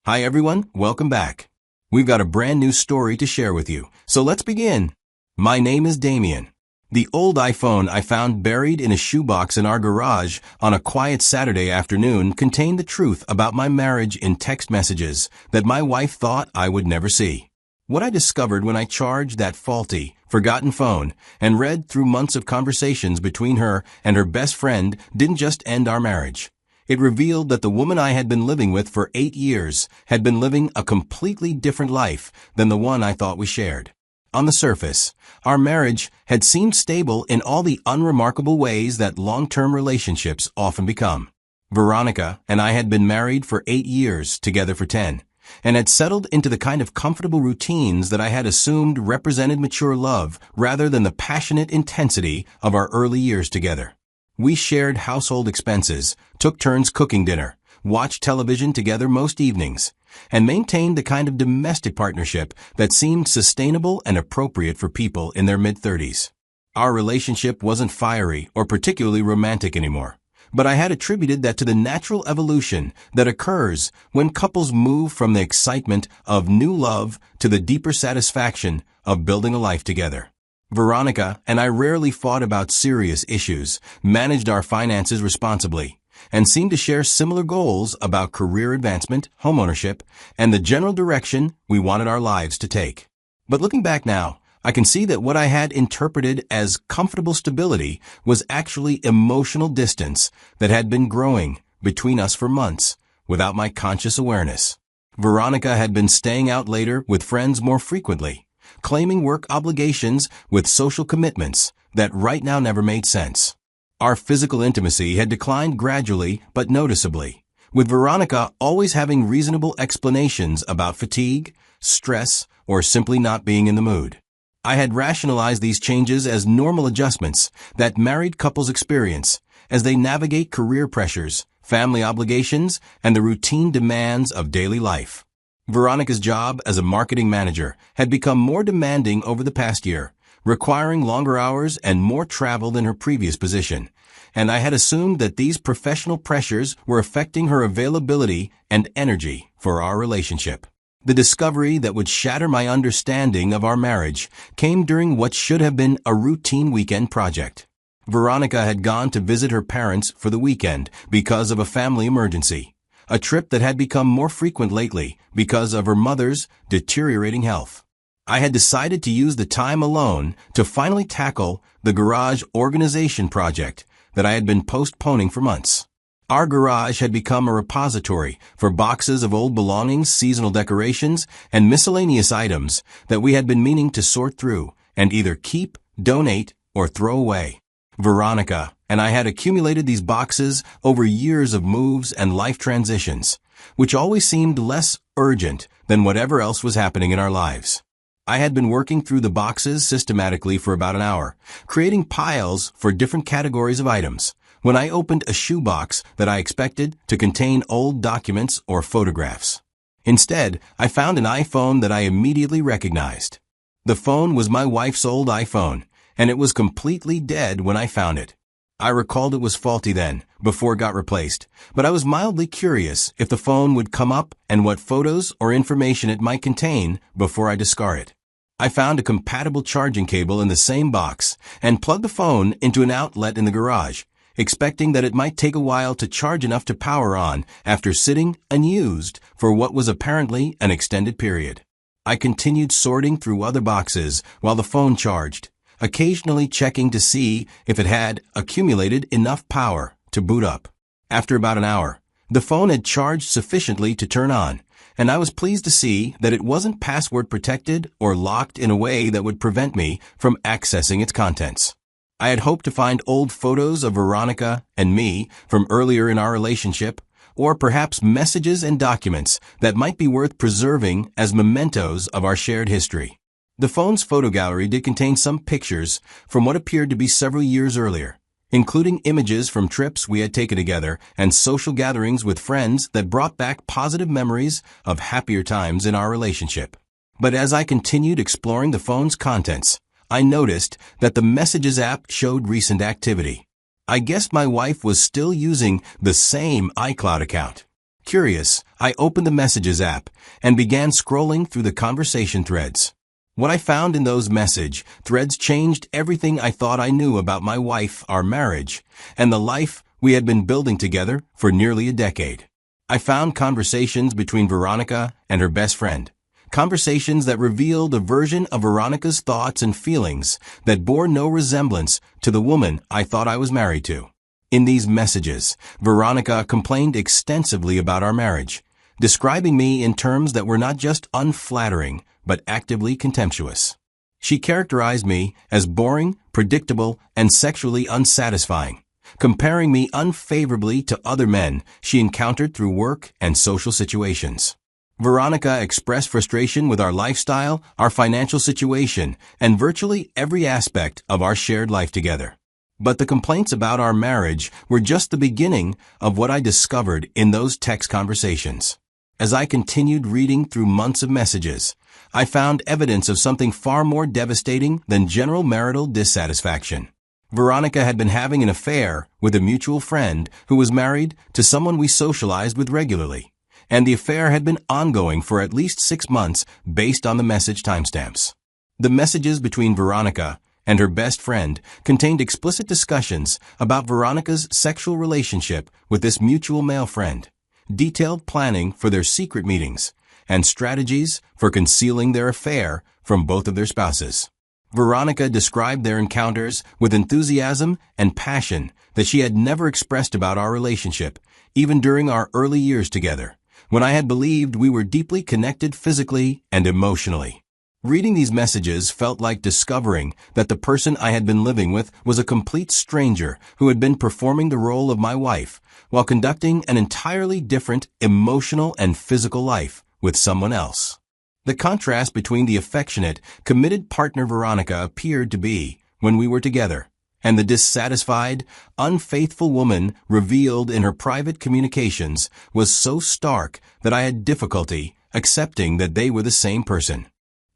Hi everyone, welcome back. We've got a brand new story to share with you, so let's begin. My name is Damien. The old iPhone I found buried in a shoebox in our garage on a quiet Saturday afternoon contained the truth about my marriage in text messages that my wife thought I would never see. What I discovered when I charged that faulty, forgotten phone and read through months of conversations between her and her best friend didn't just end our marriage. It revealed that the woman I had been living with for 8 years had been living a completely different life than the one I thought we shared. On the surface, our marriage had seemed stable in all the unremarkable ways that long-term relationships often become. Veronica and I had been married for 8 years, together for 10, and had settled into the kind of comfortable routines that I had assumed represented mature love rather than the passionate intensity of our early years together. We shared household expenses, took turns cooking dinner, watched television together most evenings, and maintained the kind of domestic partnership that seemed sustainable and appropriate for people in their mid-30s. Our relationship wasn't fiery or particularly romantic anymore, but I had attributed that to the natural evolution that occurs when couples move from the excitement of new love to the deeper satisfaction of building a life together. Veronica and I rarely fought about serious issues, managed our finances responsibly, and seemed to share similar goals about career advancement, homeownership, and the general direction we wanted our lives to take. But looking back now, I can see that what I had interpreted as comfortable stability was actually emotional distance that had been growing between us for months without my conscious awareness. Veronica had been staying out later with friends more frequently, claiming work obligations with social commitments that right now never made sense. Our physical intimacy had declined gradually but noticeably, with Veronica always having reasonable explanations about fatigue, stress, or simply not being in the mood. I had rationalized these changes as normal adjustments that married couples experience as they navigate career pressures, family obligations, and the routine demands of daily life. Veronica's job as a marketing manager had become more demanding over the past year, requiring longer hours and more travel than her previous position, and I had assumed that these professional pressures were affecting her availability and energy for our relationship. The discovery that would shatter my understanding of our marriage came during what should have been a routine weekend project. Veronica had gone to visit her parents for the weekend because of a family emergency, a trip that had become more frequent lately because of her mother's deteriorating health. I had decided to use the time alone to finally tackle the garage organization project that I had been postponing for months. Our garage had become a repository for boxes of old belongings, seasonal decorations, and miscellaneous items that we had been meaning to sort through and either keep, donate, or throw away. Veronica and I had accumulated these boxes over years of moves and life transitions, which always seemed less urgent than whatever else was happening in our lives. I had been working through the boxes systematically for about an hour, creating piles for different categories of items, when I opened a shoebox that I expected to contain old documents or photographs. Instead, I found an iPhone that I immediately recognized. The phone was my wife's old iPhone, and it was completely dead when I found it. I recalled it was faulty then, before it got replaced, but I was mildly curious if the phone would come up and what photos or information it might contain before I discard it. I found a compatible charging cable in the same box and plugged the phone into an outlet in the garage, expecting that it might take a while to charge enough to power on after sitting unused for what was apparently an extended period. I continued sorting through other boxes while the phone charged, occasionally checking to see if it had accumulated enough power to boot up. After about an hour, the phone had charged sufficiently to turn on, and I was pleased to see that it wasn't password protected or locked in a way that would prevent me from accessing its contents. I had hoped to find old photos of Veronica and me from earlier in our relationship, or perhaps messages and documents that might be worth preserving as mementos of our shared history. The phone's photo gallery did contain some pictures from what appeared to be several years earlier, including images from trips we had taken together and social gatherings with friends that brought back positive memories of happier times in our relationship. But as I continued exploring the phone's contents, I noticed that the Messages app showed recent activity. I guessed my wife was still using the same iCloud account. Curious, I opened the Messages app and began scrolling through the conversation threads. What I found in those message threads changed everything I thought I knew about my wife, our marriage, and the life we had been building together for nearly a decade. I found conversations between Veronica and her best friend. Conversations that revealed a version of Veronica's thoughts and feelings that bore no resemblance to the woman I thought I was married to. In these messages, Veronica complained extensively about our marriage, describing me in terms that were not just unflattering, but actively contemptuous. She characterized me as boring, predictable, and sexually unsatisfying, comparing me unfavorably to other men she encountered through work and social situations. Veronica expressed frustration with our lifestyle, our financial situation, and virtually every aspect of our shared life together. But the complaints about our marriage were just the beginning of what I discovered in those text conversations. As I continued reading through months of messages, I found evidence of something far more devastating than general marital dissatisfaction. Veronica had been having an affair with a mutual friend who was married to someone we socialized with regularly, and the affair had been ongoing for at least 6 months based on the message timestamps. The messages between Veronica and her best friend contained explicit discussions about Veronica's sexual relationship with this mutual male friend, detailed planning for their secret meetings, and strategies for concealing their affair from both of their spouses. Veronica described their encounters with enthusiasm and passion that she had never expressed about our relationship, even during our early years together, when I had believed we were deeply connected physically and emotionally. Reading these messages felt like discovering that the person I had been living with was a complete stranger who had been performing the role of my wife while conducting an entirely different emotional and physical life with someone else. The contrast between the affectionate, committed partner Veronica appeared to be when we were together, and the dissatisfied, unfaithful woman revealed in her private communications was so stark that I had difficulty accepting that they were the same person.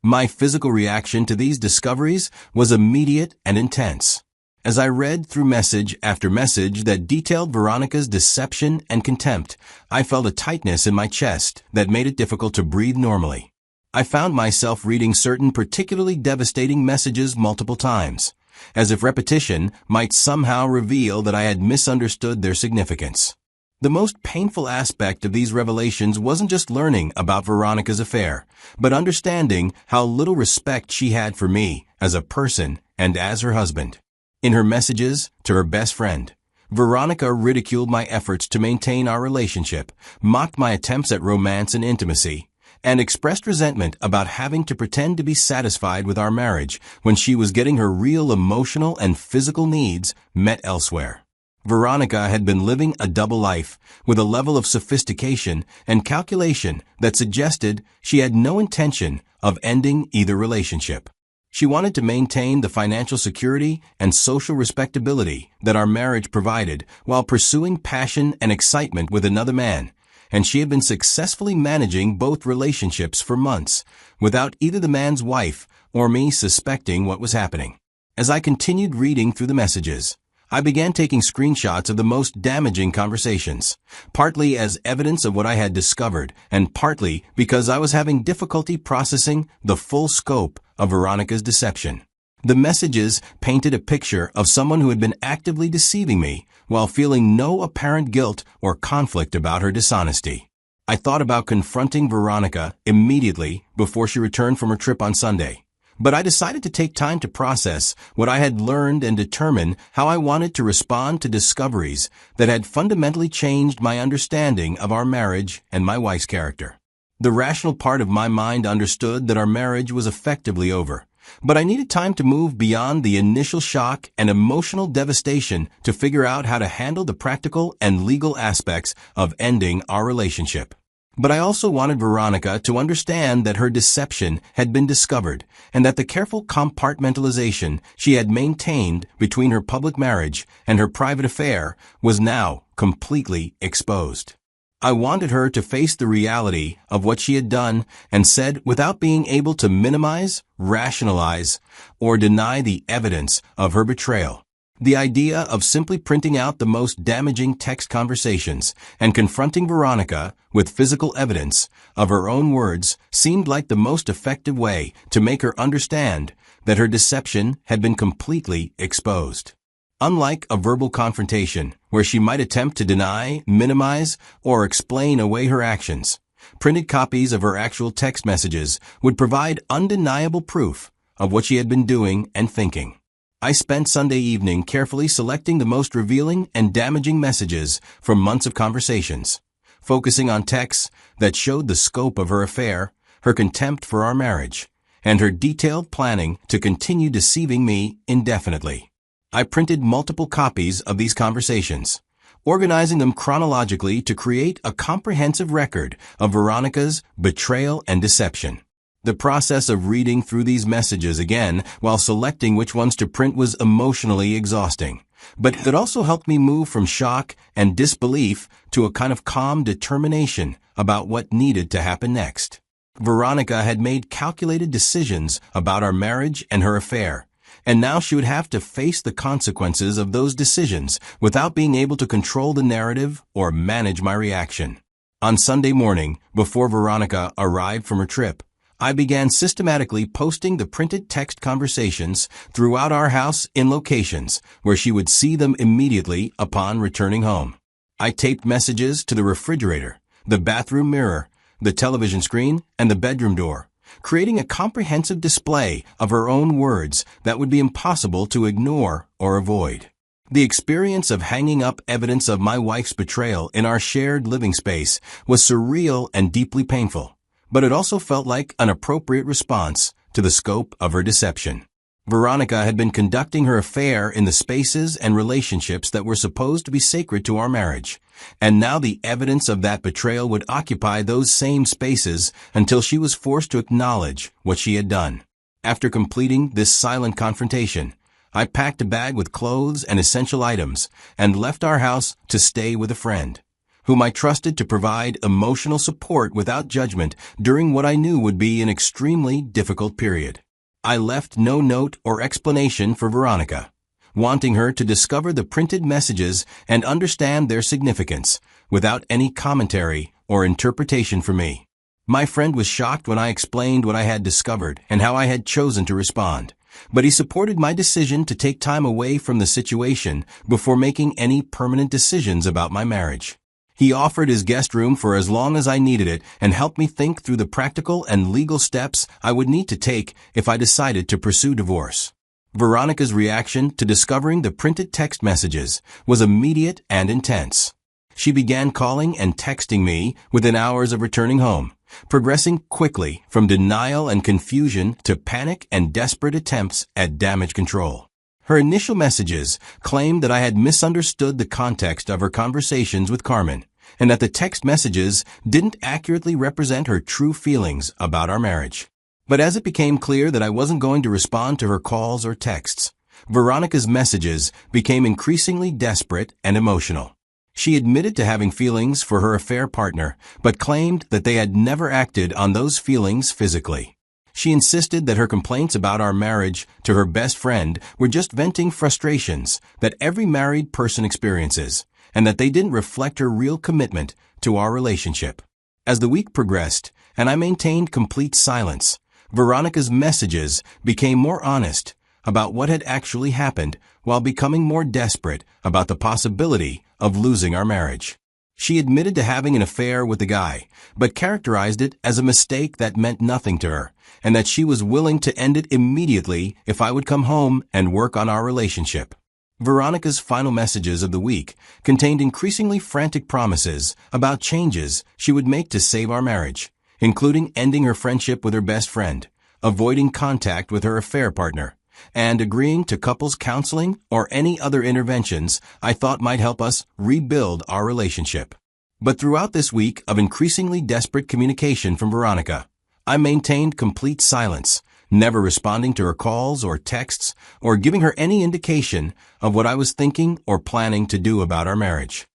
My physical reaction to these discoveries was immediate and intense. As I read through message after message that detailed Veronica's deception and contempt, I felt a tightness in my chest that made it difficult to breathe normally. I found myself reading certain particularly devastating messages multiple times, as if repetition might somehow reveal that I had misunderstood their significance. The most painful aspect of these revelations wasn't just learning about Veronica's affair, but understanding how little respect she had for me as a person and as her husband. In her messages to her best friend, Veronica ridiculed my efforts to maintain our relationship, mocked my attempts at romance and intimacy, and expressed resentment about having to pretend to be satisfied with our marriage when she was getting her real emotional and physical needs met elsewhere. Veronica had been living a double life with a level of sophistication and calculation that suggested she had no intention of ending either relationship. She wanted to maintain the financial security and social respectability that our marriage provided while pursuing passion and excitement with another man, and she had been successfully managing both relationships for months without either the man's wife or me suspecting what was happening. As I continued reading through the messages, I began taking screenshots of the most damaging conversations, partly as evidence of what I had discovered, and partly because I was having difficulty processing the full scope of Veronica's deception. The messages painted a picture of someone who had been actively deceiving me while feeling no apparent guilt or conflict about her dishonesty. I thought about confronting Veronica immediately before she returned from her trip on Sunday. But I decided to take time to process what I had learned and determine how I wanted to respond to discoveries that had fundamentally changed my understanding of our marriage and my wife's character. The rational part of my mind understood that our marriage was effectively over, but I needed time to move beyond the initial shock and emotional devastation to figure out how to handle the practical and legal aspects of ending our relationship. But I also wanted Veronica to understand that her deception had been discovered and that the careful compartmentalization she had maintained between her public marriage and her private affair was now completely exposed. I wanted her to face the reality of what she had done and said without being able to minimize, rationalize, or deny the evidence of her betrayal. The idea of simply printing out the most damaging text conversations and confronting Veronica with physical evidence of her own words seemed like the most effective way to make her understand that her deception had been completely exposed. Unlike a verbal confrontation, where she might attempt to deny, minimize, or explain away her actions, printed copies of her actual text messages would provide undeniable proof of what she had been doing and thinking. I spent Sunday evening carefully selecting the most revealing and damaging messages from months of conversations, focusing on texts that showed the scope of her affair, her contempt for our marriage, and her detailed planning to continue deceiving me indefinitely. I printed multiple copies of these conversations, organizing them chronologically to create a comprehensive record of Veronica's betrayal and deception. The process of reading through these messages again while selecting which ones to print was emotionally exhausting, but it also helped me move from shock and disbelief to a kind of calm determination about what needed to happen next. Veronica had made calculated decisions about our marriage and her affair, and now she would have to face the consequences of those decisions without being able to control the narrative or manage my reaction. On Sunday morning, before Veronica arrived from her trip, I began systematically posting the printed text conversations throughout our house in locations where she would see them immediately upon returning home. I taped messages to the refrigerator, the bathroom mirror, the television screen, and the bedroom door, creating a comprehensive display of her own words that would be impossible to ignore or avoid. The experience of hanging up evidence of my wife's betrayal in our shared living space was surreal and deeply painful, but it also felt like an appropriate response to the scope of her deception. Veronica had been conducting her affair in the spaces and relationships that were supposed to be sacred to our marriage, and now the evidence of that betrayal would occupy those same spaces until she was forced to acknowledge what she had done. After completing this silent confrontation, I packed a bag with clothes and essential items and left our house to stay with a friend, whom I trusted to provide emotional support without judgment during what I knew would be an extremely difficult period. I left no note or explanation for Veronica, wanting her to discover the printed messages and understand their significance without any commentary or interpretation for me. My friend was shocked when I explained what I had discovered and how I had chosen to respond, but he supported my decision to take time away from the situation before making any permanent decisions about my marriage. He offered his guest room for as long as I needed it and helped me think through the practical and legal steps I would need to take if I decided to pursue divorce. Veronica's reaction to discovering the printed text messages was immediate and intense. She began calling and texting me within hours of returning home, progressing quickly from denial and confusion to panic and desperate attempts at damage control. Her initial messages claimed that I had misunderstood the context of her conversations with Carmen, and that the text messages didn't accurately represent her true feelings about our marriage. But as it became clear that I wasn't going to respond to her calls or texts, Veronica's messages became increasingly desperate and emotional. She admitted to having feelings for her affair partner, but claimed that they had never acted on those feelings physically. She insisted that her complaints about our marriage to her best friend were just venting frustrations that every married person experiences, and that they didn't reflect her real commitment to our relationship. As the week progressed, and I maintained complete silence, Veronica's messages became more honest about what had actually happened while becoming more desperate about the possibility of losing our marriage. She admitted to having an affair with the guy, but characterized it as a mistake that meant nothing to her, and that she was willing to end it immediately if I would come home and work on our relationship. Veronica's final messages of the week contained increasingly frantic promises about changes she would make to save our marriage, including ending her friendship with her best friend, avoiding contact with her affair partner, and agreeing to couples counseling or any other interventions I thought might help us rebuild our relationship. But throughout this week of increasingly desperate communication from Veronica, I maintained complete silence, never responding to her calls or texts or giving her any indication of what I was thinking or planning to do about our marriage.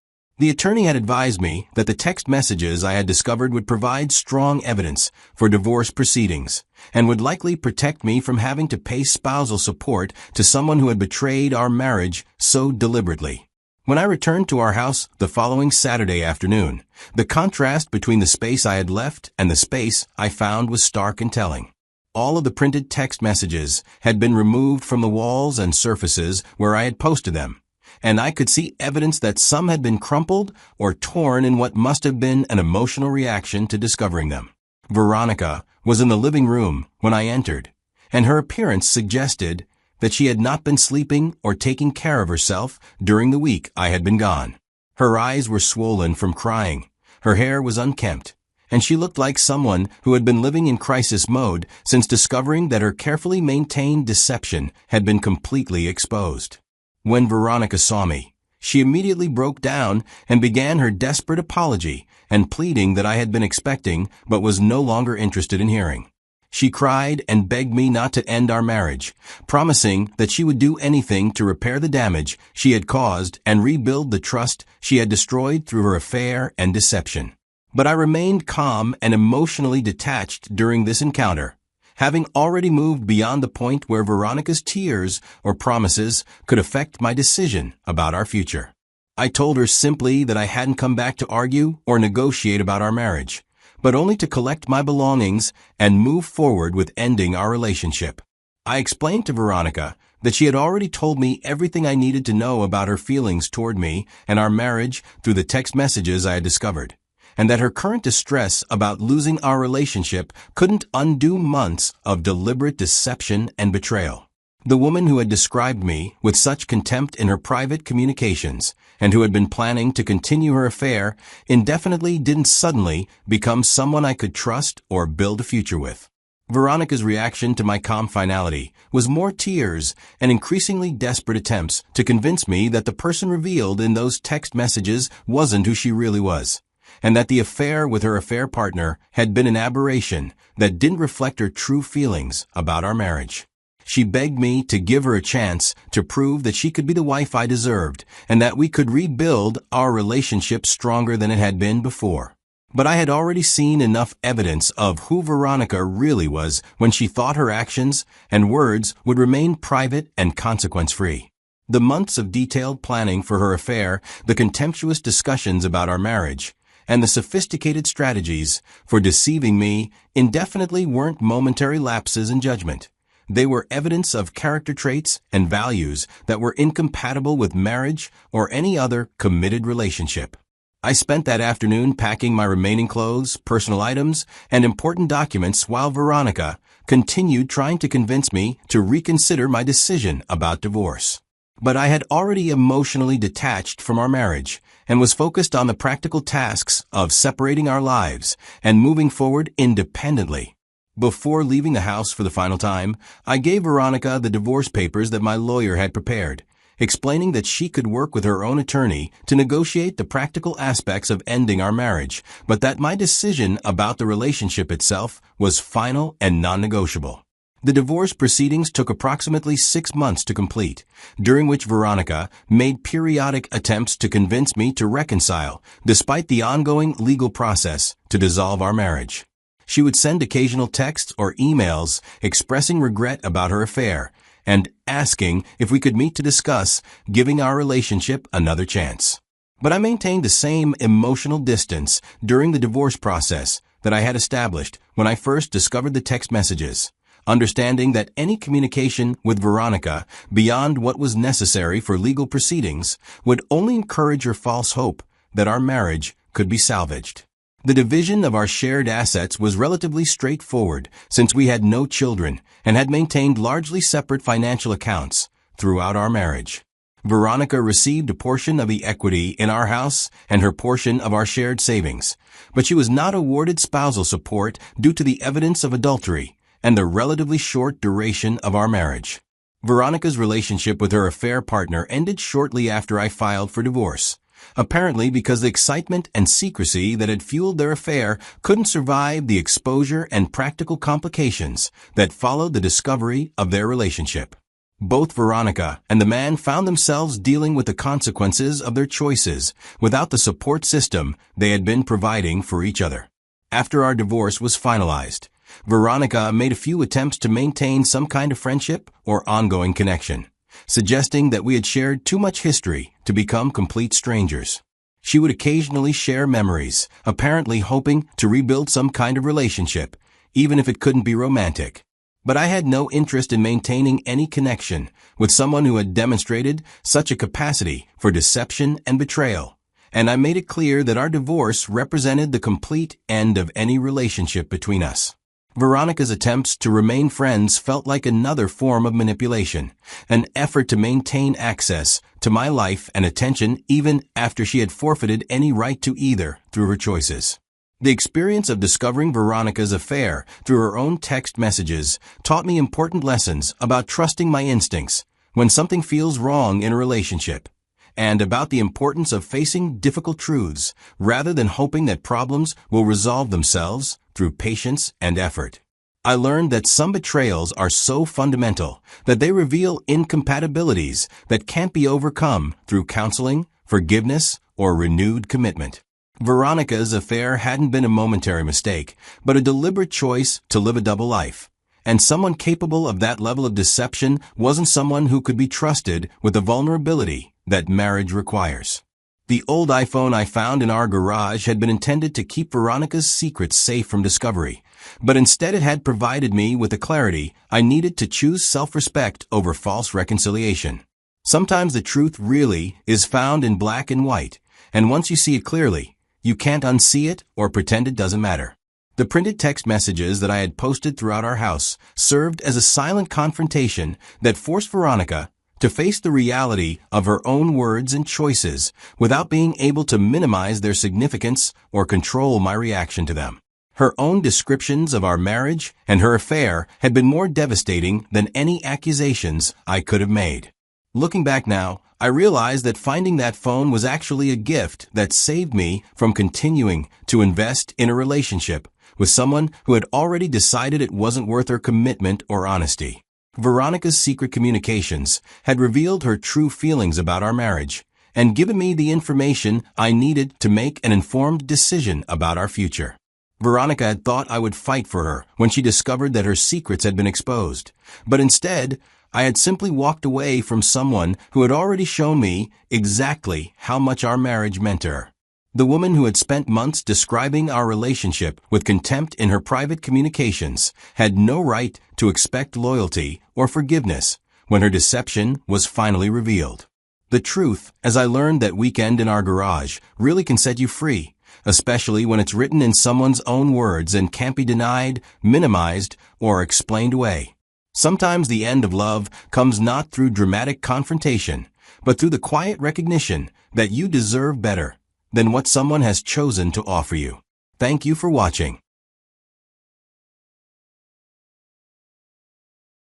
The attorney had advised me that the text messages I had discovered would provide strong evidence for divorce proceedings and would likely protect me from having to pay spousal support to someone who had betrayed our marriage so deliberately. When I returned to our house the following Saturday afternoon, the contrast between the space I had left and the space I found was stark and telling. All of the printed text messages had been removed from the walls and surfaces where I had posted them, and I could see evidence that some had been crumpled or torn in what must have been an emotional reaction to discovering them. Veronica was in the living room when I entered, and her appearance suggested that she had not been sleeping or taking care of herself during the week I had been gone. Her eyes were swollen from crying, her hair was unkempt, and she looked like someone who had been living in crisis mode since discovering that her carefully maintained deception had been completely exposed. When Veronica saw me, she immediately broke down and began her desperate apology and pleading that I had been expecting but was no longer interested in hearing. She cried and begged me not to end our marriage, promising that she would do anything to repair the damage she had caused and rebuild the trust she had destroyed through her affair and deception. But I remained calm and emotionally detached during this encounter, having already moved beyond the point where Veronica's tears or promises could affect my decision about our future. I told her simply that I hadn't come back to argue or negotiate about our marriage, but only to collect my belongings and move forward with ending our relationship. I explained to Veronica that she had already told me everything I needed to know about her feelings toward me and our marriage through the text messages I had discovered, and that her current distress about losing our relationship couldn't undo months of deliberate deception and betrayal. The woman who had described me with such contempt in her private communications and who had been planning to continue her affair indefinitely didn't suddenly become someone I could trust or build a future with. Veronica's reaction to my calm finality was more tears and increasingly desperate attempts to convince me that the person revealed in those text messages wasn't who she really was, and that the affair with her affair partner had been an aberration that didn't reflect her true feelings about our marriage. She begged me to give her a chance to prove that she could be the wife I deserved and that we could rebuild our relationship stronger than it had been before. But I had already seen enough evidence of who Veronica really was when she thought her actions and words would remain private and consequence-free. The months of detailed planning for her affair, the contemptuous discussions about our marriage, and the sophisticated strategies for deceiving me indefinitely weren't momentary lapses in judgment. They were evidence of character traits and values that were incompatible with marriage or any other committed relationship. I spent that afternoon packing my remaining clothes, personal items, and important documents while Veronica continued trying to convince me to reconsider my decision about divorce. But I had already emotionally detached from our marriage and was focused on the practical tasks of separating our lives and moving forward independently. Before leaving the house for the final time, I gave Veronica the divorce papers that my lawyer had prepared, explaining that she could work with her own attorney to negotiate the practical aspects of ending our marriage, but that my decision about the relationship itself was final and non-negotiable. The divorce proceedings took approximately 6 months to complete, during which Veronica made periodic attempts to convince me to reconcile, despite the ongoing legal process to dissolve our marriage. She would send occasional texts or emails expressing regret about her affair and asking if we could meet to discuss giving our relationship another chance. But I maintained the same emotional distance during the divorce process that I had established when I first discovered the text messages, understanding that any communication with Veronica beyond what was necessary for legal proceedings would only encourage her false hope that our marriage could be salvaged. The division of our shared assets was relatively straightforward since we had no children and had maintained largely separate financial accounts throughout our marriage. Veronica received a portion of the equity in our house and her portion of our shared savings, but she was not awarded spousal support due to the evidence of adultery and the relatively short duration of our marriage. Veronica's relationship with her affair partner ended shortly after I filed for divorce, apparently because the excitement and secrecy that had fueled their affair couldn't survive the exposure and practical complications that followed the discovery of their relationship. Both Veronica and the man found themselves dealing with the consequences of their choices without the support system they had been providing for each other. After our divorce was finalized, Veronica made a few attempts to maintain some kind of friendship or ongoing connection, suggesting that we had shared too much history to become complete strangers. She would occasionally share memories, apparently hoping to rebuild some kind of relationship, even if it couldn't be romantic. But I had no interest in maintaining any connection with someone who had demonstrated such a capacity for deception and betrayal, and I made it clear that our divorce represented the complete end of any relationship between us. Veronica's attempts to remain friends felt like another form of manipulation, an effort to maintain access to my life and attention even after she had forfeited any right to either through her choices. The experience of discovering Veronica's affair through her own text messages taught me important lessons about trusting my instincts when something feels wrong in a relationship, and about the importance of facing difficult truths rather than hoping that problems will resolve themselves through patience and effort. I learned that some betrayals are so fundamental that they reveal incompatibilities that can't be overcome through counseling, forgiveness, or renewed commitment. Veronica's affair hadn't been a momentary mistake, but a deliberate choice to live a double life. And someone capable of that level of deception wasn't someone who could be trusted with the vulnerability that marriage requires. The old iPhone I found in our garage had been intended to keep Veronica's secrets safe from discovery, but instead it had provided me with the clarity I needed to choose self-respect over false reconciliation. Sometimes the truth really is found in black and white, and once you see it clearly, you can't unsee it or pretend it doesn't matter. The printed text messages that I had posted throughout our house served as a silent confrontation that forced Veronica to face the reality of her own words and choices without being able to minimize their significance or control my reaction to them. Her own descriptions of our marriage and her affair had been more devastating than any accusations I could have made. Looking back now, I realized that finding that phone was actually a gift that saved me from continuing to invest in a relationship with someone who had already decided it wasn't worth her commitment or honesty. Veronica's secret communications had revealed her true feelings about our marriage and given me the information I needed to make an informed decision about our future. Veronica had thought I would fight for her when she discovered that her secrets had been exposed, but instead, I had simply walked away from someone who had already shown me exactly how much our marriage meant to her. The woman who had spent months describing our relationship with contempt in her private communications had no right to expect loyalty or forgiveness when her deception was finally revealed. The truth, as I learned that weekend in our garage, really can set you free, especially when it's written in someone's own words and can't be denied, minimized, or explained away. Sometimes the end of love comes not through dramatic confrontation, but through the quiet recognition that you deserve better than what someone has chosen to offer you. Thank you for watching.